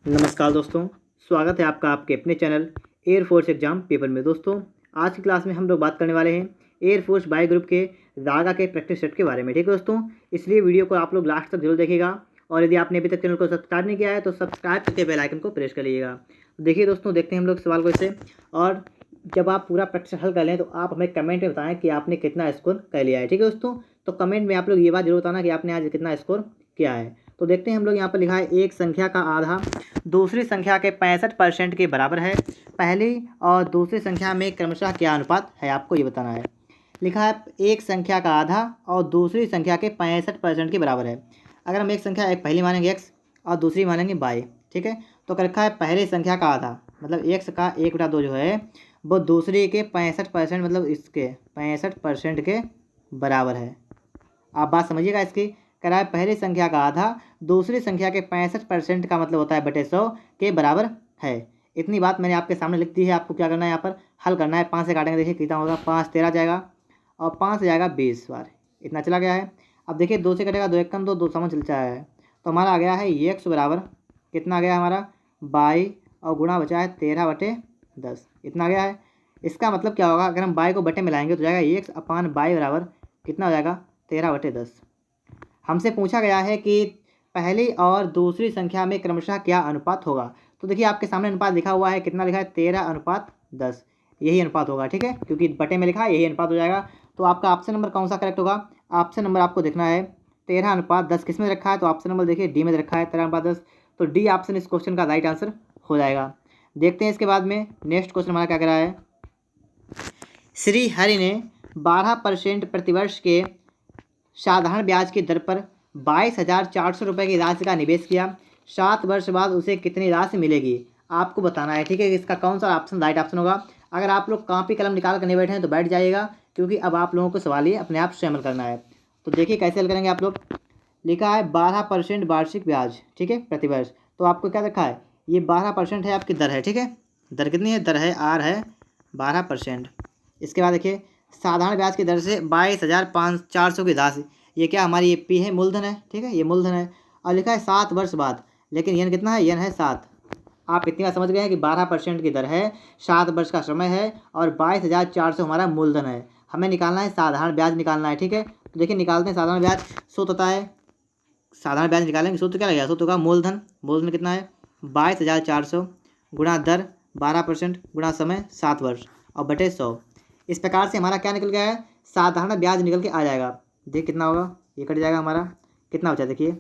नमस्कार दोस्तों, स्वागत है आपका आपके अपने चैनल एयरफोर्स एग्जाम पेपर में। दोस्तों, आज की क्लास में हम लोग बात करने वाले हैं एयरफोर्स बायो ग्रुप के रागा के प्रैक्टिस सेट के बारे में। ठीक है दोस्तों, इसलिए वीडियो को आप लोग लास्ट तक जरूर देखिएगा और यदि आपने अभी तक चैनल को सब्सक्राइब नहीं किया है तो सब्सक्राइब करके बेल आइकन को प्रेस कर लीजिएगा। देखिए दोस्तों, देखते हैं हम लोग सवाल को इससे। और जब आप पूरा प्रैक्टिस हल कर लें तो आप हमें कमेंट में बताएं कि आपने कितना स्कोर कर लिया है। ठीक है दोस्तों, तो कमेंट में आप लोग ये बात जरूर बताना कि आपने आज कितना स्कोर किया है। तो देखते हैं हम लोग यहाँ पर लिखा है एक संख्या का आधा दूसरी संख्या के 65% के बराबर है। पहली और दूसरी संख्या में क्रमशः क्या अनुपात है, आपको ये बताना है। लिखा है एक संख्या का आधा और दूसरी संख्या के 65% के बराबर है। अगर हम एक संख्या एक पहली मानेंगे x और दूसरी मानेंगे y। ठीक है, तो कर रखा है पहली संख्या का आधा मतलब x का 1/2 जो है वो दूसरी के 65% मतलब इसके 65% के बराबर है। आप बात समझिएगा इसकी। कह रहा है पहली संख्या का आधा दूसरी संख्या के 65% का मतलब होता है बटे 100 के बराबर है। इतनी बात मैंने आपके सामने लिख दी है। आपको क्या करना है, यहाँ पर हल करना है। 5 से काटेंगे, देखिए कितना होगा, 5 13 जाएगा और 5 जाएगा 20 बार, इतना चला गया है। अब देखिए 2 से कटेगा, 2 एक कम 2, 2 समझ चलता है। तो हमारा आ गया है x बराबर कितना आ गया हमारा 22 और गुणा बचा है 13/10, इतना आ गया है। इसका मतलब क्या होगा, अगर हम y को बटे में लाएंगे तो जाएगा x/y बराबर कितना हो जाएगा 13/10। हमसे पूछा गया है कि पहली और दूसरी संख्या में क्रमशः क्या अनुपात होगा। तो देखिए आपके सामने अनुपात लिखा हुआ है, कितना लिखा है 13:10, यही अनुपात होगा। ठीक है, क्योंकि बटे में लिखा है यही अनुपात हो जाएगा। तो आपका ऑप्शन नंबर कौन सा करेक्ट होगा, ऑप्शन नंबर आपको देखना है 13:10 किस में रखा है, तो ऑप्शन नंबर देखिए डी में रखा है 13:10। तो डी ऑप्शन इस क्वेश्चन का राइट आंसर हो जाएगा। देखते हैं इसके बाद में नेक्स्ट क्वेश्चन हमारा क्या कह रहा है। श्री हरि ने 12% प्रतिवर्ष के साधारण ब्याज की दर पर 22,400 रुपये की राशि का निवेश किया। 7 वर्ष बाद उसे कितनी राशि मिलेगी, आपको बताना है। ठीक है, इसका कौन सा ऑप्शन राइट ऑप्शन होगा। अगर आप लोग कॉपी कलम निकाल कर नहीं बैठे हैं तो बैठ जाइएगा, क्योंकि अब आप लोगों को सवाल ये अपने आप से अमल करना है। तो देखिए कैसे हल करेंगे आप लोग। लिखा है 12% वार्षिक ब्याज, ठीक है, प्रतिवर्ष। तो आपको क्या रखा है, ये 12% है आपकी दर है। ठीक है, दर कितनी है, दर है आर है 12%। इसके बाद देखिए साधारण ब्याज की दर से 22,400 की राशि, ये क्या हमारी ये पी है, मूलधन है। ठीक है, ये मूलधन है। और लिखा है 7 वर्ष बाद, लेकिन यन कितना है, यन है 7। आप इतनी बात समझ गए हैं कि 12% की दर है, 7 वर्ष का समय है और 22,400 हमारा मूलधन है। हमें निकालना है साधारण ब्याज निकालना है। ठीक है, तो देखिए निकालते हैं साधारण ब्याज। सूत्र होता है, साधारण ब्याज निकालेंगे सूत्र क्या लगेगा, सूत्र का मूलधन, मूलधन कितना है 22,400 गुणा दर 12% गुणा समय 7 वर्ष और बटे 100। इस प्रकार से हमारा क्या निकल गया है, साधारण ब्याज निकल के आ जाएगा। देखिए कितना होगा, ये कट जाएगा हमारा, कितना बचा देखिए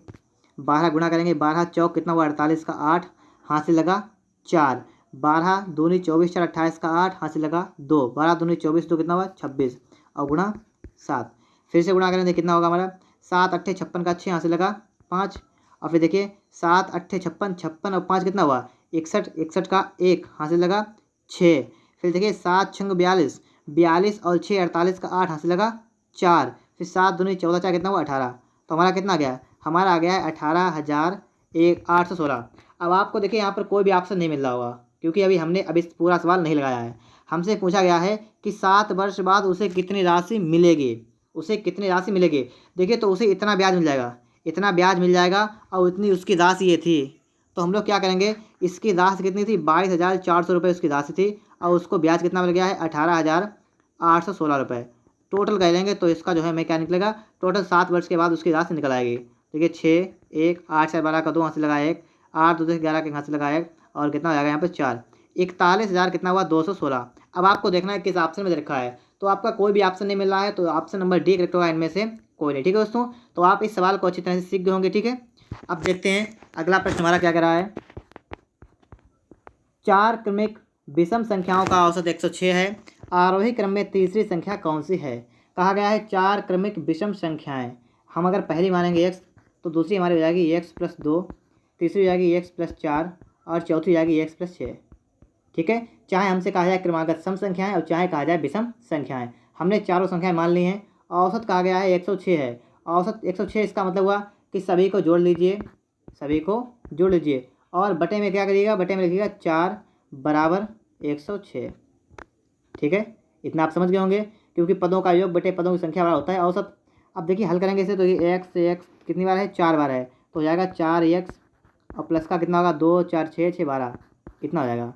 12 गुणा करेंगे, 12 चौक कितना हुआ 48 का 8, हाथ से लगा 4, 12 दूनी 24 4 28 का 8, हाथ से लगा 2, 12 दूनी 24 2 कितना हुआ 26 और गुणा 7। फिर से गुणा करेंगे कितना होगा हमारा 7 8 56 का 6, हाथ से लगा 5 और फिर देखिए 7 8 56, 56 और 5 कितना हुआ 61, 61 का 1, हाथ से लगा 6। फिर देखिए 7 6 42, 42 और 6 48 का 8, हाथ से लगा 4, फिर 7 दूनी 14 4 कितना हुआ 18। तो हमारा कितना आ गया, हमारा आ गया है 18,816। अब आपको देखिए यहाँ पर कोई भी ऑप्शन नहीं मिल रहा होगा, क्योंकि हमने अभी पूरा सवाल नहीं लगाया है। हमसे पूछा गया है कि 7 वर्ष बाद उसे कितनी राशि मिलेगी, उसे कितनी राशि मिलेगी। देखिए तो उसे इतना ब्याज मिल जाएगा, इतना ब्याज मिल जाएगा और इतनी उसकी राशि ये थी। तो हम लोग क्या करेंगे, इसकी राशि कितनी थी 22,400 रुपये उसकी राशि थी और उसको ब्याज कितना मिल गया है 18,816 रुपये। टोटल कह लेंगे तो इसका जो है हमें क्या निकलेगा, टोटल 7 वर्ष के बाद उसकी राशि निकल आएगी। देखिए 6 1 8 4 12 का 2 हाथ से लगा 1, 8 2 10 11 के हाथ से लगा 1 और कितना हो जाएगा यहाँ पर 4, 41,000 कितना हुआ 216। अब आपको देखना है किस ऑप्शन में रखा है। तो आपका कोई भी ऑप्शन नहीं मिल रहा है तो ऑप्शन नंबर डी करेक्ट होगा इनमें से कोई नहीं। ठीक है दोस्तों, तो आप इस सवाल को अच्छी तरह से सीख गए होंगे। ठीक है, अब देखते हैं अगला प्रश्न हमारा क्या कर रहा है। 4 क्रमिक विषम संख्याओं का औसत 106 है, आरोही क्रम में तीसरी संख्या कौन सी है। कहा गया है 4 क्रमिक विषम संख्याएं, हम अगर पहली मानेंगे x तो दूसरी हमारी हो जाएगी x+2, तीसरी हो जाएगी x+4 और चौथी हो जाएगी x+6। ठीक है, चाहे हमसे कहा जाए क्रमागत सम संख्याएं और चाहे कहा जाए विषम संख्याएं, हमने चारों संख्याएं मान ली हैं। औसत कहा गया है 106 है, औसत 106, इसका मतलब हुआ कि सभी को जोड़ लीजिए, सभी को जोड़ लीजिए और बटे में क्या करिएगा, बटे में लिखिएगा 4 बराबर 106। ठीक है, इतना आप समझ गए होंगे, क्योंकि पदों का योग बटे पदों की संख्या बड़ा होता है औसत। अब देखिए हल करेंगे इसे तो ये x कितनी बार है 4 बार है, तो हो जाएगा 4x और प्लस का कितना होगा 2 4 6 6 12, इतना हो जाएगा।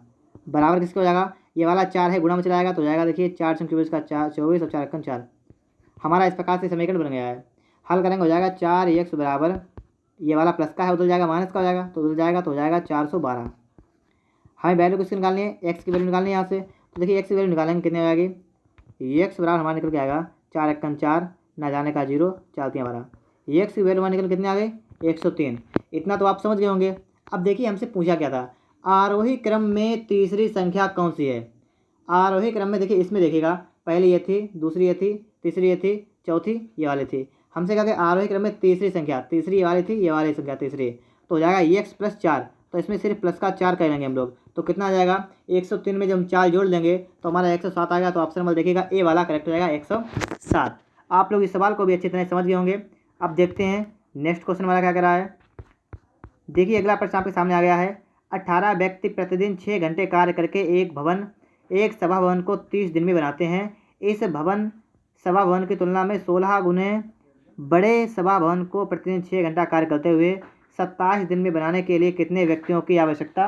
बराबर किसके हो जाएगा, ये वाला 4 है गुणा में चला जाएगा तो हो जाएगा देखिए 4 छंग 24 का 4 24 और 4 एकम 4। हमारा इस प्रकार से समीकरण बन गया है। हल करेंगे हो जाएगा 4x बराबर, ये वाला प्लस का है उधर जाएगा माइनस का हो जाएगा, तो उधर जाएगा तो हो जाएगा 412। हमें वैल्यू किसकी निकालनी है, एक्स की वैल्यू निकालनी है यहाँ से। तो देखिए एक्स की वैल्यू निकालेंगे कितनी हो जाएगी, एक्स बराबर हमारा निकल के आएगा 4 एकम 4, ना जाने का 0, 4 3 12। एक्स की वैल्यू हमारी निकल कितनी आ गई 103। इतना तो आप समझ गए होंगे। अब देखिए हमसे पूछा क्या था, आरोही क्रम में तीसरी संख्या कौन सी है। आरोही क्रम में देखिए इसमें देखिएगा, पहली ये थी, दूसरी ये थी, तीसरी ये थी, चौथी ये वाली थी। हमसे कहा कि आरोही क्रम में तीसरी संख्या, तीसरी ये वाली थी, ये वाली संख्या तीसरी, तो हो जाएगा एक्स प्लस 4। तो इसमें सिर्फ प्लस का 4 कर लेंगे हम लोग, तो कितना आ जाएगा 103 में जब हम 4 जोड़ देंगे तो हमारा 107 आएगा। तो ऑप्शन नंबर देखिएगा ए वाला करेक्ट हो जाएगा 107। आप लोग इस सवाल को भी अच्छी तरह समझ गए होंगे। अब देखते हैं नेक्स्ट क्वेश्चन हमारा क्या कर रहा है। देखिए अगला प्रश्न आपके सामने आ गया है। 18 व्यक्ति प्रतिदिन 6 घंटे कार्य करके एक सभा भवन को 30 दिन में बनाते हैं। इस सभा भवन की तुलना में 16 गुने बड़े सभा भवन को प्रतिदिन 6 घंटा कार्य करते हुए 27 दिन में बनाने के लिए कितने व्यक्तियों की आवश्यकता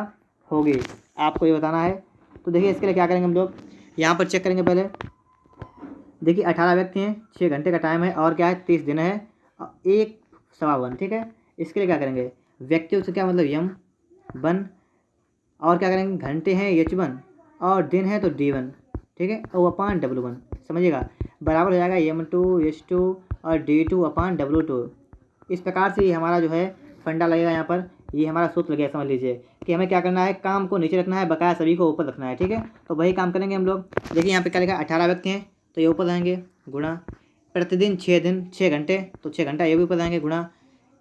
होगी, आपको ये बताना है। तो देखिए इसके लिए क्या करेंगे हम लोग, यहाँ पर चेक करेंगे पहले। देखिए 18 व्यक्ति हैं, 6 घंटे का टाइम है और क्या है 30 दिन है, एक सभा भवन, ठीक है। इसके लिए क्या करेंगे, व्यक्तियों से क्या मतलब यम वन, और क्या करेंगे घंटे हैं H1 और दिन है तो D1, ठीक है, और अपान W1, समझिएगा बराबर हो जाएगा M2 H2 और D2 अपान W2। इस प्रकार से ये हमारा जो है फंडा लगेगा यहाँ पर, ये हमारा सूत्र लगेगा। समझ लीजिए कि हमें क्या करना है, काम को नीचे रखना है, बकाया सभी को ऊपर रखना है, ठीक है। तो वही काम करेंगे हम लोग। देखिए यहाँ पे क्या लिखा है, 18 व्यक्ति हैं तो ये ऊपर रहेंगे, गुणा प्रतिदिन 6 घंटे तो 6 घंटा ये भी ऊपर रहेंगे, गुणा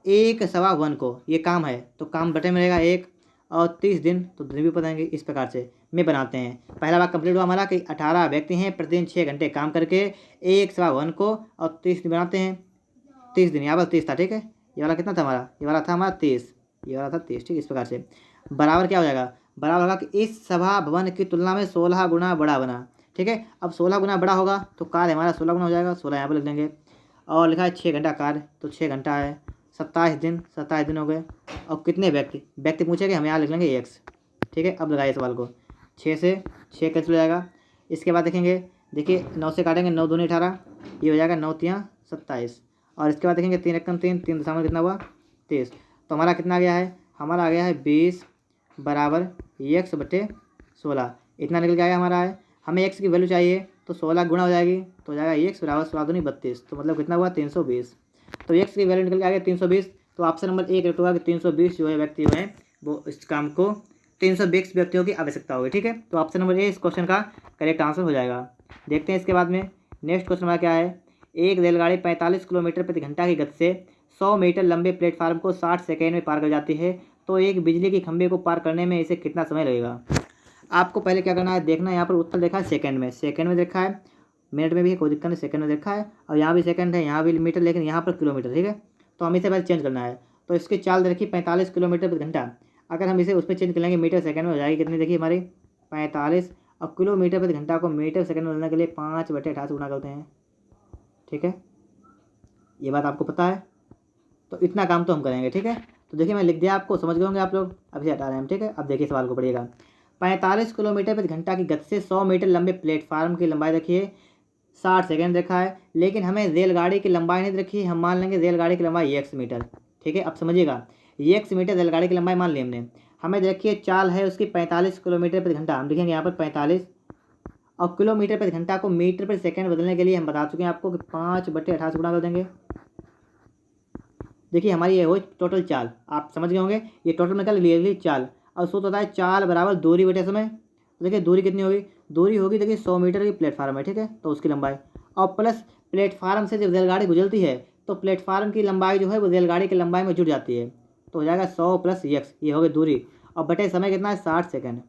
एक सवा वन को, ये काम है तो काम बटे में रहेगा एक, और 30 दिन तो दिन भी बताएंगे। इस प्रकार से में बनाते हैं। पहला बात कंप्लीट हुआ हमारा कि 18 व्यक्ति हैं प्रतिदिन 6 घंटे काम करके एक सवा वन को और 30 दिन बनाते हैं। 30 दिन यहाँ पर 30 था, ठीक है। ये वाला कितना था हमारा, ये वाला था हमारा 30, ये वाला था 30, ठीक। इस प्रकार से बराबर क्या हो जाएगा, बराबर होगा कि इस सभा भवन की तुलना में 16 गुना बड़ा बना, ठीक है। अब 16 गुना बड़ा होगा तो कार्य हमारा 16 गुना हो जाएगा, 16 यहाँ पर लिख देंगे। और लिखा है 6 घंटा कार्य तो 6 घंटा है, 27 दिन हो गए। और कितने व्यक्ति पूछेंगे, हम यहाँ लिख लेंगे एक्स, ठीक है। अब लगाइए सवाल को, 6 से 6 कैंसिल हो जाएगा। इसके बाद देखेंगे, देखिए 9 से काटेंगे, 9 दूनी 18, ये हो जाएगा 9 3 27। और इसके बाद देखेंगे 3 एकम 3, 3 दशमलव कितना हुआ 23। तो हमारा कितना आ गया है, हमारा आ गया है 20 बराबर एक्स बटे 16, इतना निकल के आया हमारा है। हमें एक्स की वैल्यू चाहिए तो 16 गुणा हो जाएगी तो हो जाएगा एक्स बराबर 16 दूनी 32, तो मतलब कितना हुआ 320। तो एक्स की वैल्यू निकल के आ गया 320। तो ऑप्शन नंबर एक करेक्ट होगा कि 320 जो है व्यक्ति जो है वो इस काम को 320 व्यक्तियों की आवश्यकता होगी, ठीक है। तो ऑप्शन नंबर ए इस क्वेश्चन का करेक्ट आंसर हो जाएगा। देखते हैं इसके बाद में नेक्स्ट क्वेश्चन हमारा क्या है। एक रेलगाड़ी 45 किलोमीटर प्रति घंटा की गति से 100 मीटर लंबे प्लेटफार्म को 60 सेकेंड में पार कर जाती है, तो एक बिजली के खंभे को पार करने में इसे कितना समय लगेगा। आपको पहले क्या करना है, देखना है यहाँ पर उत्तर देखा है सेकंड में देखा है, मिनट में भी है कोई दिक्कत नहीं, सेकंड में देखा है, और यहाँ भी सेकंड है, यहाँ भी मीटर, लेकिन यहाँ पर किलोमीटर, ठीक है। तो हम इसे पहले चेंज करना है। तो इसकी चाल देखिए 45 किलोमीटर प्रति घंटा, अगर हम इसे उस पर चेंज कर लेंगे मीटर सेकंड में हो जाएगी कितनी, देखिए हमारी 45, और किलोमीटर प्रति घंटा को मीटर सेकंड में बदलने के लिए 5/88 गुणा करते हैं, ठीक है। ये बात आपको पता है, तो इतना काम तो हम करेंगे, ठीक है। तो देखिए मैं लिख दिया, आपको समझ गए होंगे आप लोग। अब इसे हटा रहे हैं हम, ठीक है। अब देखिए सवाल को पढ़िएगा। 45 किलोमीटर प्रति घंटा की गति से 100 मीटर लंबे प्लेटफार्म की लंबाई देखिए 60 सेकेंड रखा है, लेकिन हमें रेलगाड़ी की लंबाई नहीं रखी है। हम मान लेंगे रेलगाड़ी की लंबाई x मीटर, ठीक है। अब समझिएगा x मीटर रेलगाड़ी की लंबाई मान ली हमने। हमें देखिए चाल है उसकी 45 किलोमीटर प्रति घंटा, हम लिखेंगे यहाँ पर 45, और किलोमीटर प्रति घंटा को मीटर प्रति सेकंड बदलने के लिए हम बता चुके हैं आपको कि 5/88 गुणा कर देंगे। देखिए हमारी ये हो टोटल चाल, आप समझ गए होंगे। ये टोटल में क्या लिखिए चाल, और सूत्र होता है चाल बराबर दूरी बटे समय। तो देखिए दूरी कितनी होगी, दूरी होगी देखिए 100 मीटर की प्लेटफार्म है, ठीक है, तो उसकी लंबाई, और प्लस प्लेटफार्म से जब रेलगाड़ी गुजरती है तो प्लेटफार्म की लंबाई जो है वो रेलगाड़ी की लंबाई में जुड़ जाती है, तो हो जाएगा 100 प्लस x, ये हो गई दूरी, और बटे समय कितना है 60 सेकेंड।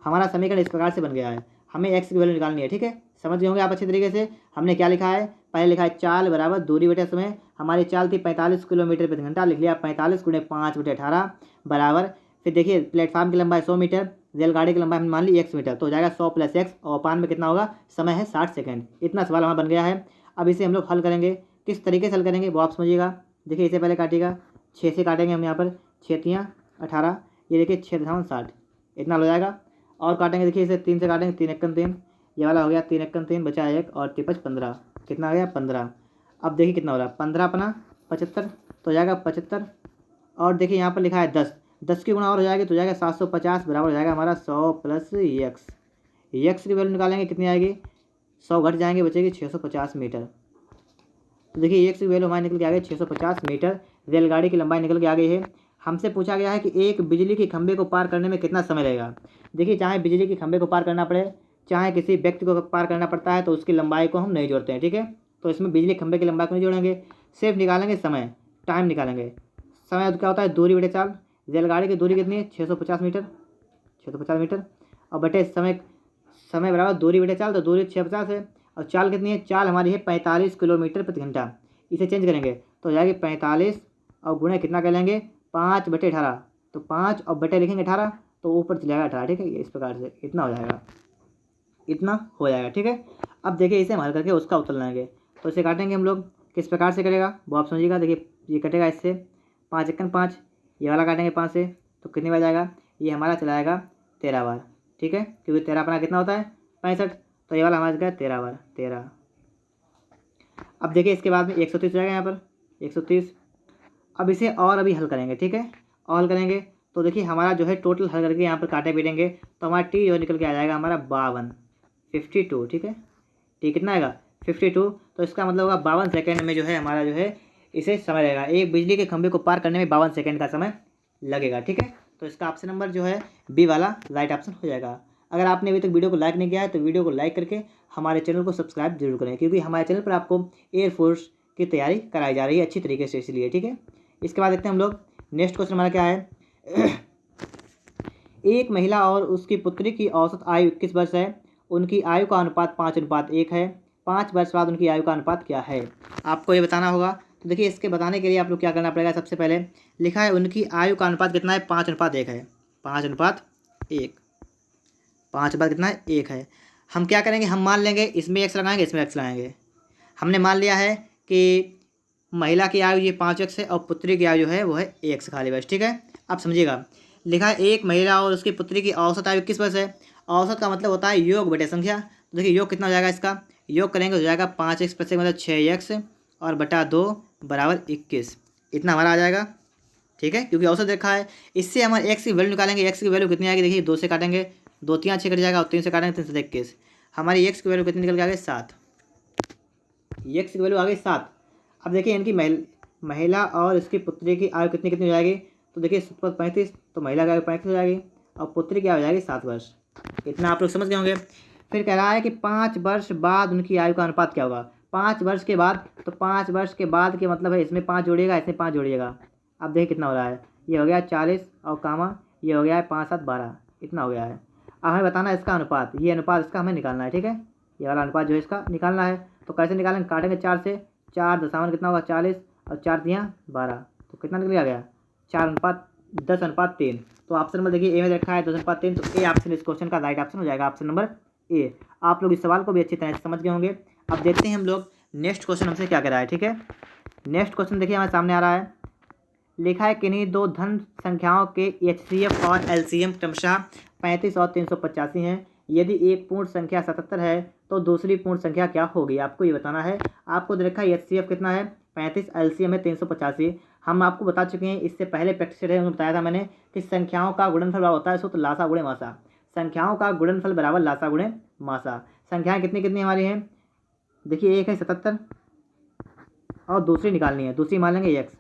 हमारा समीकरण इस प्रकार से बन गया है। हमें x की वैल्यू निकालनी है, ठीक है। समझ गए होंगे आप अच्छे तरीके से। हमने क्या लिखा है, पहले लिखा है चाल बराबर दूरी बटे समय। हमारी चाल थी 45 किलोमीटर प्रति घंटा, लिख लिया 45 गुणे 5/18 बराबर, फिर देखिए प्लेटफार्म की लंबाई 100 मीटर, रेलगाड़ी की लंबाई हमने मान ली x मीटर, तो हो जाएगा 100 प्लस x, और अपान में कितना होगा, समय है 60 सेकेंड। इतना सवाल हमारा बन गया है। अब इसे हम लोग हल करेंगे, किस तरीके से हल करेंगे वो आप समझिएगा। देखिए इसे पहले काटिएगा, 6 से काटेंगे हम यहाँ पर, 6 3 18, ये देखिए 6.60 इतना हो जाएगा। और काटेंगे, देखिए इसे 3 से काटेंगे, 3 एकम 3, ये वाला हो गया 3 एकम 3, बचा 1 और 3 5 15, कितना हो गया 15। अब देखिए कितना हो रहा है 15 अपना 75, तो हो जाएगा 75। और देखिए यहाँ पर लिखा है 10, 10 की गुणा और हो जाएगी तो हो जाएगा 750 बराबर हो जाएगा हमारा 100 प्लस यक्स। यक्स की वैल्यू निकालेंगे कितनी आएगी, 100 घट जाएंगे, बचेगी 650 मीटर। तो देखिए यक्स की वैल्यू हमारी निकल के आ गई 650 मीटर। रेलगाड़ी की लंबाई निकल के आ गई है। हमसे पूछा गया है कि एक बिजली के खंभे को पार करने में कितना समय लगेगा। देखिए चाहे बिजली के खंभे को पार करना पड़े, चाहे किसी व्यक्ति को पार करना पड़ता है, तो उसकी लंबाई को हम नहीं जोड़ते हैं, ठीक है। तो इसमें बिजली खंभे की लंबाई को नहीं जोड़ेंगे, सिर्फ निकालेंगे समय, टाइम निकालेंगे। समय क्या होता है, दूरी बटे चाल। रेलगाड़ी की दूरी कितनी है 650 मीटर, 650 मीटर, और बटे समय, समय बराबर दूरी बटे चाल, तो दूरी 650 है। और चाल कितनी है, चाल हमारी है 45 किलोमीटर प्रति घंटा। इसे चेंज करेंगे तो हो जाएगी 45 और गुणे कितना कर लेंगे 5 बटे 18, तो 5 और बटे लिखेंगे 18, तो ऊपर चले जाएगा 18, ठीक है। इस प्रकार से इतना हो जाएगा, इतना हो जाएगा, ठीक है। अब देखिए इसे हम हल करके उसका उत्तर लाएंगे। तो इसे काटेंगे हम लोग, किस प्रकार से करेगा वो आप समझिएगा। देखिए ये कटेगा इससे 5 एकम 5, ये वाला काटेंगे 5 से, तो कितनी बार जाएगा, ये हमारा चलाएगा 13 बार, ठीक है, क्योंकि 13 अपना कितना होता है 65, तो ये वाला हमारा जाएगा 13 बार, 13। अब देखिए इसके बाद में 130 जाएगा यहाँ पर 130। अब इसे और अभी हल करेंगे, ठीक है, और हल करेंगे तो देखिए हमारा जो है टोटल हल करके यहाँ पर काटे पीटेंगे तो हमारा टी जो निकल के आ जाएगा हमारा 52, ठीक है। टी कितना आएगा 52, तो इसका मतलब होगा 52 सेकेंड में जो है हमारा जो है इसे समय लगेगा। एक बिजली के खंभे को पार करने में 52 सेकेंड का समय लगेगा, ठीक है। तो इसका ऑप्शन नंबर जो है बी वाला राइट ऑप्शन हो जाएगा। अगर आपने अभी तक वीडियो को लाइक नहीं किया है तो वीडियो को लाइक करके हमारे चैनल को सब्सक्राइब जरूर करें, क्योंकि हमारे चैनल पर आपको एयरफोर्स की तैयारी कराई जा रही है अच्छी तरीके से, इसलिए, ठीक है। इसके बाद देखते हैं हम लोग नेक्स्ट क्वेश्चन हमारा क्या है। एक महिला और उसकी पुत्री की औसत आयु 21 वर्ष है। उनकी आयु का अनुपात 5:1 है। 5 वर्ष बाद उनकी आयु का अनुपात क्या है, आपको ये बताना होगा। तो देखिए इसके बताने के लिए आप लोग क्या करना पड़ेगा, सबसे पहले लिखा है उनकी आयु का अनुपात कितना है 5:1 है, 5:1, 5 बार कितना है 1 है। हम क्या करेंगे, हम मान लेंगे इसमें एक्स लगाएंगे, इसमें एक्स लगाएंगे। हमने मान लिया है कि महिला की आयु ये 5x है और पुत्री की आयु जो है वो है x खाली बस, ठीक है। अब समझिएगा लिखा है एक महिला और उसकी पुत्री की औसत आयु 21 वर्ष है। औसत का मतलब होता है योग बटे संख्या। तो देखिए योग कितना हो जाएगा, इसका योग करेंगे हो जाएगा 5x प्लस मतलब 6x और बटा 2 बराबर 21, इतना हमारा आ जाएगा, ठीक है, क्योंकि औसत देखा है। इससे हम एक्स की वैल्यू निकालेंगे, एक्स की वैल्यू कितनी आएगी, देखिए 2 से काटेंगे, 2 3 6 कट जाएगा और 3 से काटेंगे 3 से 21, हमारी एक्स की वैल्यू कितनी निकल के आ गई 7, एक्स की वैल्यू आ गई 7। अब देखिए इनकी महिला और इसकी पुत्री की आयु कितनी कितनी हो जाएगी, तो देखिए 35, तो महिला की आयु 35 हो जाएगी और पुत्री की आयु हो जाएगी 7 वर्ष, इतना आप लोग समझ गए होंगे। फिर कह रहा है कि 5 वर्ष बाद उनकी आयु का अनुपात क्या होगा। 5 वर्ष के बाद, तो 5 वर्ष के बाद के मतलब है इसमें 5 जोड़िएगा, इसमें 5 जोड़िएगा। अब देखिए कितना हो रहा है, ये हो गया 40 और कामा ये हो गया है 5 7 12, इतना हो गया है। अब हमें बताना है इसका अनुपात, ये अनुपात इसका हमें निकालना है, ठीक है, ये वाला अनुपात जो है इसका निकालना है। तो कैसे निकालेंगे, काटेंगे 4 से, 4 दशावन कितना होगा 40 और 4 दिया 12, तो कितना निकल गया 4:10:3। तो ऑप्शन नंबर देखिए ए में रखा है 10:3, तो ए ऑप्शन इस क्वेश्चन का राइट ऑप्शन हो जाएगा, ऑप्शन नंबर ए। आप लोग इस सवाल को भी अच्छी तरह से समझ गए होंगे। अब देखते हैं हम लोग नेक्स्ट क्वेश्चन हमसे क्या कह रहा है, ठीक है। नेक्स्ट क्वेश्चन देखिए हमारे सामने आ रहा है, लिखा है किन्हीं दो धन संख्याओं के HCF और LCM क्रमशः 35 और 385 हैं। यदि एक पूर्ण संख्या 77 है तो दूसरी पूर्ण संख्या क्या होगी, आपको ये बताना है। आपको देखा है HCF कितना है 35, LCM है 385। हम आपको बता चुके हैं, इससे पहले प्रैक्टिस है उन्होंने बताया था मैंने कि संख्याओं का गुणनफल बराबर होता है सूत्र लासा गुणे मासा। संख्याओं का गुणनफल बराबर लासा गुणे मासा। संख्याएँ कितनी कितनी हमारी हैं, देखिए एक है 77 और दूसरी निकालनी है, दूसरी मान लेंगे x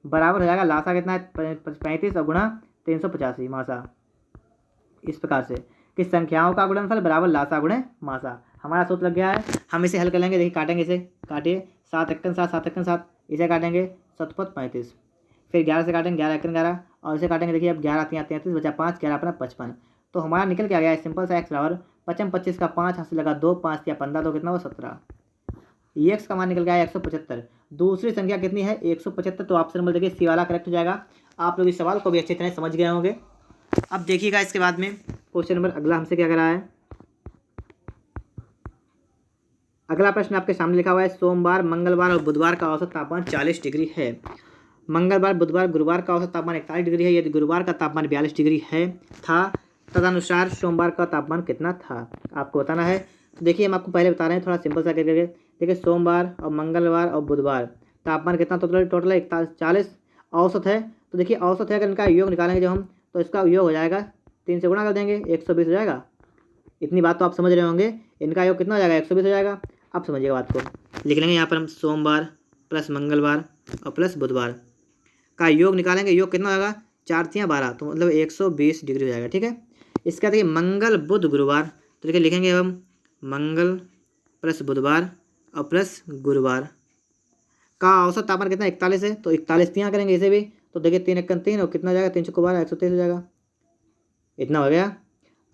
बराबर हो जाएगा लासा कितना है 35 और गुणा 385 मासा। इस प्रकार से कि संख्याओं का गुणनफल बराबर लासा गुणे मासा, हमारा सूत्र लग गया है। हम इसे हल कर लेंगे, देखिए काटेंगे, इसे काटिए 7 एकम 7, 7 एकम 7, इसे काटेंगे 7 35, फिर 11 से काटेंगे 11 एकम 11 और इसे काटेंगे, देखिए अब 11 3 33 बचा 5, 11 अपना 55। तो हमारा निकल के आ गया है सिंपल सा x बराबर 55, 25 का 5 हाथ से लगा 2, 5 या 15, तो कितना हुआ 17। एक्स का मान निकल गया है 175। दूसरी संख्या कितनी है 175, तो ऑप्शन नंबर देखिए सी वाला करेक्ट हो जाएगा। आप लोग इस सवाल को भी अच्छी तरह समझ गए होंगे। अब देखिएगा इसके बाद में क्वेश्चन नंबर अगला हमसे क्या कर रहा है। अगला प्रश्न आपके सामने लिखा हुआ है, सोमवार, मंगलवार और बुधवार का औसत तापमान 40 डिग्री है। मंगलवार, बुधवार, गुरुवार का औसत तापमान 41 डिग्री है। यदि गुरुवार का तापमान 42 डिग्री है था, तदनुसार सोमवार का तापमान कितना था, आपको बताना है। तो देखिए हम आपको पहले बता रहे हैं थोड़ा सिंपल सा करके। देखिए सोमवार और मंगलवार और बुधवार तापमान कितना टोटल है 40 औसत है। तो देखिए औसत है, अगर इनका योग निकालेंगे जब हम तो इसका योग हो जाएगा 3 से गुणा कर देंगे 120 हो जाएगा। इतनी बात तो आप समझ रहे होंगे। इनका योग कितना हो जाएगा 120 हो जाएगा। आप समझिएगा बात को। लिख लेंगे यहाँ पर हम सोमवार प्लस मंगलवार और प्लस बुधवार का योग निकालेंगे। योग कितना होगा 4 तियाँ 12, तो मतलब 120 डिग्री हो जाएगा। ठीक है। इसका देखिए मंगल बुध गुरुवार, तो देखिए लिखेंगे हम मंगल प्लस बुधवार और प्लस गुरुवार का औसत तापमान कितना 41 है। तो 41 तियाँ करेंगे इसे भी, तो देखिए 3 1 3 और कितना हो जाएगा 3 12 123 हो जाएगा। इतना हो गया।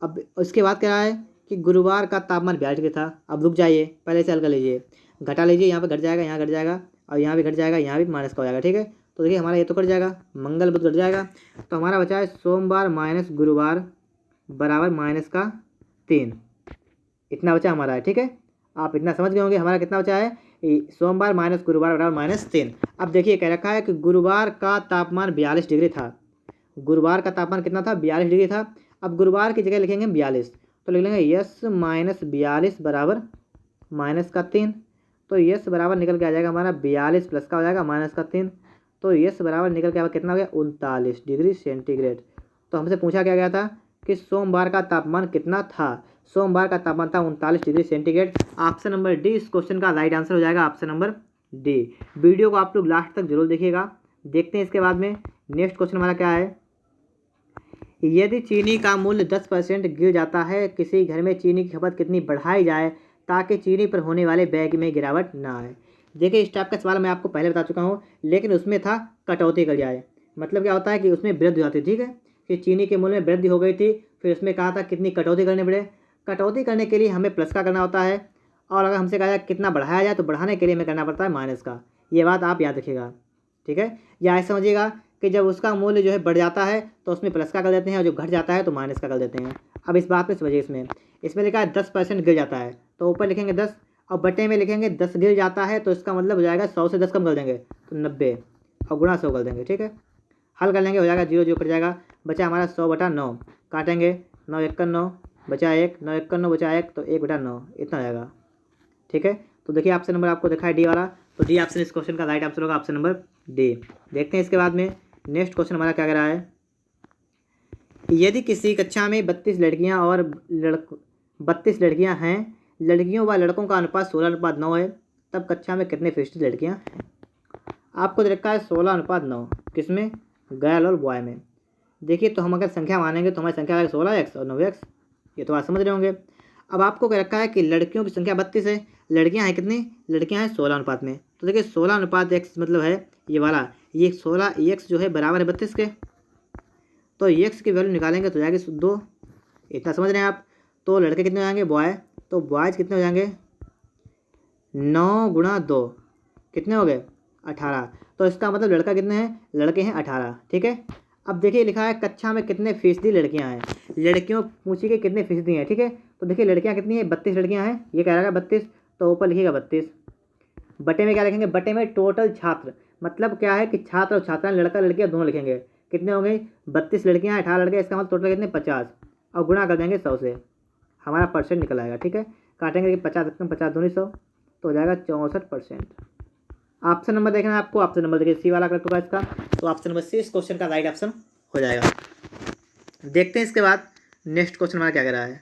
अब इसके बाद क्या है कि गुरुवार का तापमान 42 डिग्री था। अब रुक जाइए, पहले से हल कर लीजिए, घटा लीजिए, यहाँ पर घट जाएगा, यहाँ घट जाएगा और यहाँ भी घट जाएगा, यहाँ भी माइनस का हो जाएगा। ठीक है। तो देखिए हमारा ये तो कट जाएगा, मंगल बुध कट जाएगा, तो हमारा बचा है सोमवार माइनस गुरुवार बराबर -3। इतना बचा हमारा है। ठीक है। आप इतना समझ गए होंगे। हमारा कितना बचा है सोमवार माइनस गुरुवार बराबर -3। अब देखिए कह रखा है कि गुरुवार का तापमान 42 डिग्री था। गुरुवार का तापमान कितना था 42 डिग्री था। अब गुरुवार की जगह लिखेंगे 42, तो लिख लेंगे यस माइनस 42 बराबर -3। तो यस बराबर निकल के आ जाएगा हमारा 42 प्लस का हो जाएगा -3। तो यस बराबर निकल के कितना हो गया 39 डिग्री सेंटीग्रेड। तो हमसे पूछा क्या गया था कि सोमवार का तापमान कितना था। सोमवार का तापमान था 39 degree centigrade. Option number D इस क्वेश्चन का राइट आंसर हो जाएगा, ऑप्शन नंबर डी। वीडियो को आप लोग लास्ट तक जरूर देखिएगा। देखते हैं इसके बाद में नेक्स्ट क्वेश्चन हमारा क्या है। यदि चीनी का मूल्य 10% गिर जाता है, किसी घर में चीनी की खपत कितनी बढ़ाई जाए ताकि चीनी पर होने वाले बैग में गिरावट ना आए। देखिए इस टाइप का सवाल मैं आपको पहले बता चुका हूँ, लेकिन उसमें था कटौती कर जाए। मतलब क्या होता है कि उसमें वृद्धि होती है। ठीक है। कि चीनी के मूल्य में वृद्धि हो गई थी, फिर उसमें कहा था कितनी कटौती करनी पड़े। कटौती करने के लिए हमें प्लस का करना होता है, और अगर हमसे कहा जाए कितना बढ़ाया जाए तो बढ़ाने के लिए हमें करना पड़ता है माइनस का। ये बात आप याद रखिएगा। ठीक है। या ऐसा समझिएगा कि जब उसका मूल्य जो है बढ़ जाता है तो उसमें प्लस का कर देते हैं, और जब घट जाता है तो माइनस का कर देते हैं। अब इस बात में समझिए, इसमें लिखा है 10% गिर जाता है, तो ऊपर लिखेंगे 10 और बटे में लिखेंगे 10 गिर जाता है, तो इसका मतलब हो जाएगा 100 से 10 कम कर देंगे तो 90 और गुणा 100 कर देंगे। ठीक है। हल कर लेंगे, हो जाएगा 0 0 कट जाएगा, बचा हमारा 100/9। काटेंगे 9 1 9 बचा 1, 9 1 9 बचा 1, तो 1/9 इतना हो जाएगा। ठीक है। तो देखिए ऑप्शन नंबर आपको दिखा है डी वाला, तो डी ऑप्शन इस क्वेश्चन का राइट आंसर होगा, ऑप्शन नंबर डी। देखते हैं इसके बाद में नेक्स्ट क्वेश्चन हमारा क्या कह रहा है। यदि किसी कक्षा में 32 लड़कियां और 32 लड़कियां हैं, लड़कियों व लड़कों का अनुपात 16:9 है, तब कक्षा में कितने फीसदी लड़कियां हैं। आपको दे रखा है 16:9, किसमें गर्ल और बॉय में। देखिए तो हम अगर संख्या मानेंगे तो हमारी संख्या आएगा 16x और 9x। ये तो आप समझ रहे होंगे। अब आपको कह रखा है कि लड़कियों की संख्या 32 है, लड़कियां हैं कितनी, लड़कियां हैं 16 अनुपात में। तो देखिए 16:x मतलब है ये वाला, ये 16x जो है बराबर है 32 के। तो x की वैल्यू निकालेंगे तो जाएगी 2। इतना समझ रहे हैं आप। तो लड़के कितने हो जाएंगे बॉय, तो बॉयज़ कितने हो जाएंगे 9 × 2 कितने हो गए 18। तो इसका मतलब लड़का कितने हैं, लड़के हैं 18। ठीक है। अब देखिए लिखा है कक्षा में कितने फीसदी लड़कियां हैं, लड़कियों पूछी कि कितने फीसदी हैं। ठीक है। तो देखिए लड़कियां कितनी है 32 लड़कियां हैं, ये कह रहा है 32, तो ऊपर लिखिएगा 32। बटे में क्या लिखेंगे, बटे में टोटल छात्र, मतलब क्या है कि छात्र और छात्राएं लड़का लड़कियां दोनों लिखेंगे। कितने हो गई 32 लड़कियां 18 लड़के, इसका मतलब टोटल कितने 50, और गुणा कर देंगे 100 से, हमारा परसेंट निकल आएगा। ठीक है। काटेंगे 50 50 दूनी 100, तो हो जाएगा 64%। ऑप्शन नंबर देखना है आपको, ऑप्शन नंबर देखिए सी वाला करेक्ट होगा इसका, तो ऑप्शन नंबर सी इस क्वेश्चन का राइट ऑप्शन हो जाएगा। देखते हैं इसके बाद नेक्स्ट क्वेश्चन हमारा क्या कह रहा है।